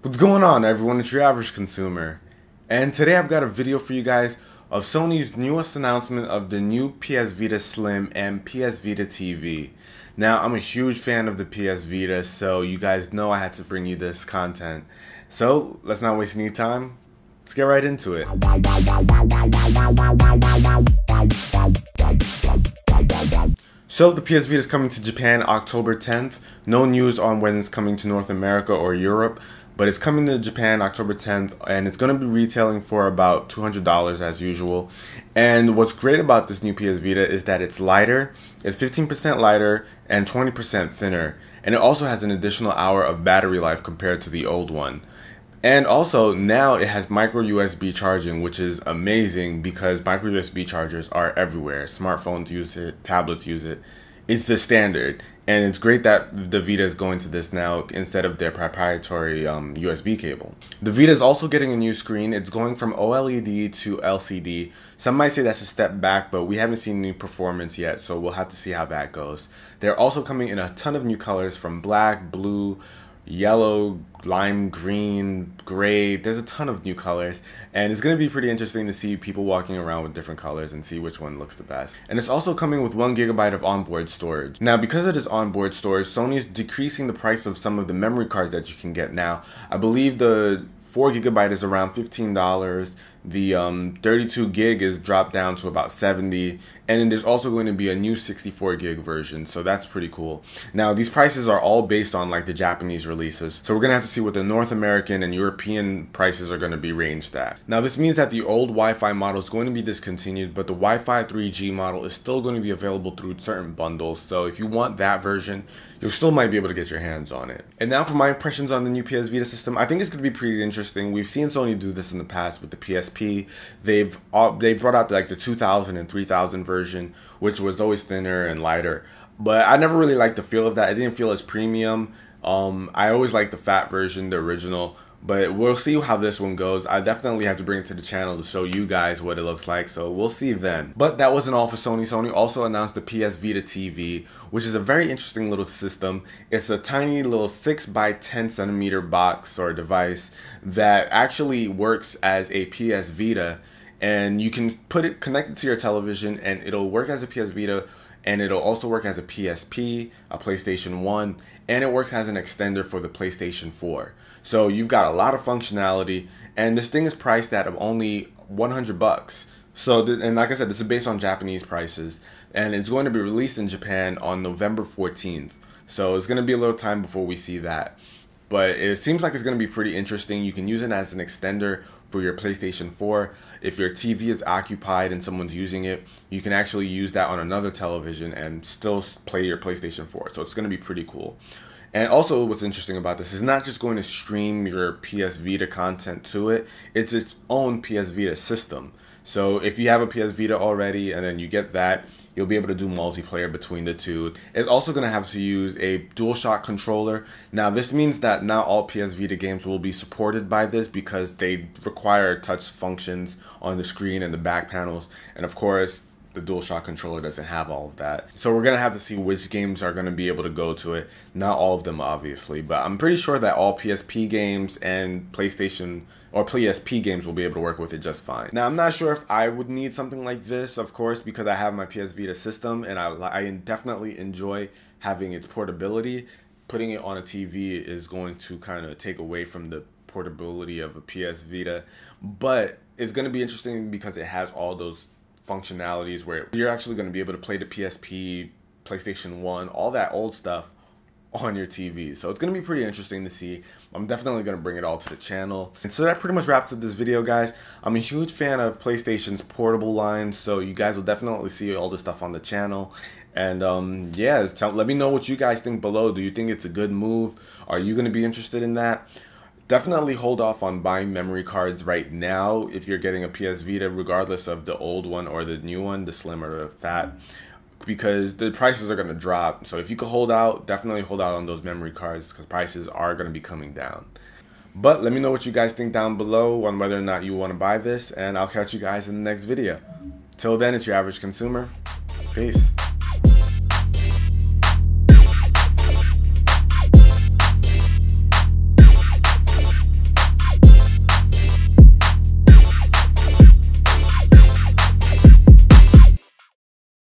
What's going on, everyone? It's your average consumer, and today I've got a video for you guys of Sony's newest announcement of the new PS Vita Slim and PS Vita TV. Now, I'm a huge fan of the PS Vita, so you guys know I had to bring you this content. So let's not waste any time. Let's get right into it. So the PS Vita is coming to Japan October 10th. No news on when it's coming to North America or Europe, but it's coming to Japan October 10th, and it's going to be retailing for about $200 as usual. And what's great about this new PS Vita is that it's lighter, it's 15% lighter and 20% thinner, and it also has an additional hour of battery life compared to the old one. And also now it has micro USB charging, which is amazing because micro USB chargers are everywhere. Smartphones use it, tablets use it. It's the standard, and it's great that the Vita is going to this now instead of their proprietary USB cable. The Vita is also getting a new screen. It's going from OLED to LCD. Some might say that's a step back, but we haven't seen new performance yet, so we'll have to see how that goes. They're also coming in a ton of new colors, from black, blue, yellow, lime green, gray. There's a ton of new colors, and it's going to be pretty interesting to see people walking around with different colors and see which one looks the best. And it's also coming with 1 GB of onboard storage. Now, because of this onboard storage, Sony's decreasing the price of some of the memory cards that you can get now. I believe the 4 GB is around $15. The 32 gig is dropped down to about $70, and then there's also going to be a new 64 gig version, so that's pretty cool. Now, these prices are all based on like the Japanese releases, so we're gonna have to see what the North American and European prices are going to be ranged at. Now, this means that the old Wi-Fi model is going to be discontinued, but the Wi-Fi 3G model is still going to be available through certain bundles, so if you want that version, you still might be able to get your hands on it. And now for my impressions on the new PS Vita system, I think it's going to be pretty interesting. We've seen Sony do this in the past with the PSP. They brought out like the 2000 and 3000 version, which was always thinner and lighter, but I never really liked the feel of that. It didn't feel as premium. I always liked the fat version, the original, but we'll see how this one goes. I definitely have to bring it to the channel to show you guys what it looks like, so we'll see then. But that wasn't all for Sony. Sony also announced the PS Vita TV, which is a very interesting little system. It's a tiny little 6 by 10 centimeter box or device that actually works as a PS Vita, and you can connect it to your television, and it'll work as a PS Vita, and it'll also work as a PSP, a PlayStation 1, and it works as an extender for the PlayStation 4. So you've got a lot of functionality, and this thing is priced at only $100. So, and like I said, this is based on Japanese prices, and it's going to be released in Japan on November 14th. So it's going to be a little time before we see that. But it seems like it's going to be pretty interesting. You can use it as an extender for your PlayStation 4. If your TV is occupied and someone's using it, you can actually use that on another television and still play your PlayStation 4. So it's going to be pretty cool. And also, what's interesting about this is not just going to stream your PS Vita content to it, it's its own PS Vita system. So if you have a PS Vita already and then you get that, you'll be able to do multiplayer between the two. It's also going to have to use a DualShock controller. Now, this means that not all PS Vita games will be supported by this because they require touch functions on the screen and the back panels. And of course, the DualShock controller doesn't have all of that. So we're going to have to see which games are going to be able to go to it. Not all of them, obviously, but I'm pretty sure that all PSP games and PlayStation or PSP games will be able to work with it just fine. Now, I'm not sure if I would need something like this, of course, because I have my PS Vita system, and I definitely enjoy having its portability. Putting it on a TV is going to kind of take away from the portability of a PS Vita, but it's going to be interesting because it has all those functionalities where you're actually going to be able to play the PSP, PlayStation 1, all that old stuff on your TV. So it's going to be pretty interesting to see. I'm definitely going to bring it all to the channel. And so that pretty much wraps up this video, guys. I'm a huge fan of PlayStation's portable line, so you guys will definitely see all this stuff on the channel. And yeah, let me know what you guys think below. Do you think it's a good move? Are you going to be interested in that? Definitely hold off on buying memory cards right now if you're getting a PS Vita, regardless of the old one or the new one, the slim or the fat, because the prices are going to drop. So if you can hold out, definitely hold out on those memory cards because prices are going to be coming down. But let me know what you guys think down below on whether or not you want to buy this, and I'll catch you guys in the next video. Till then, it's your average consumer. Peace.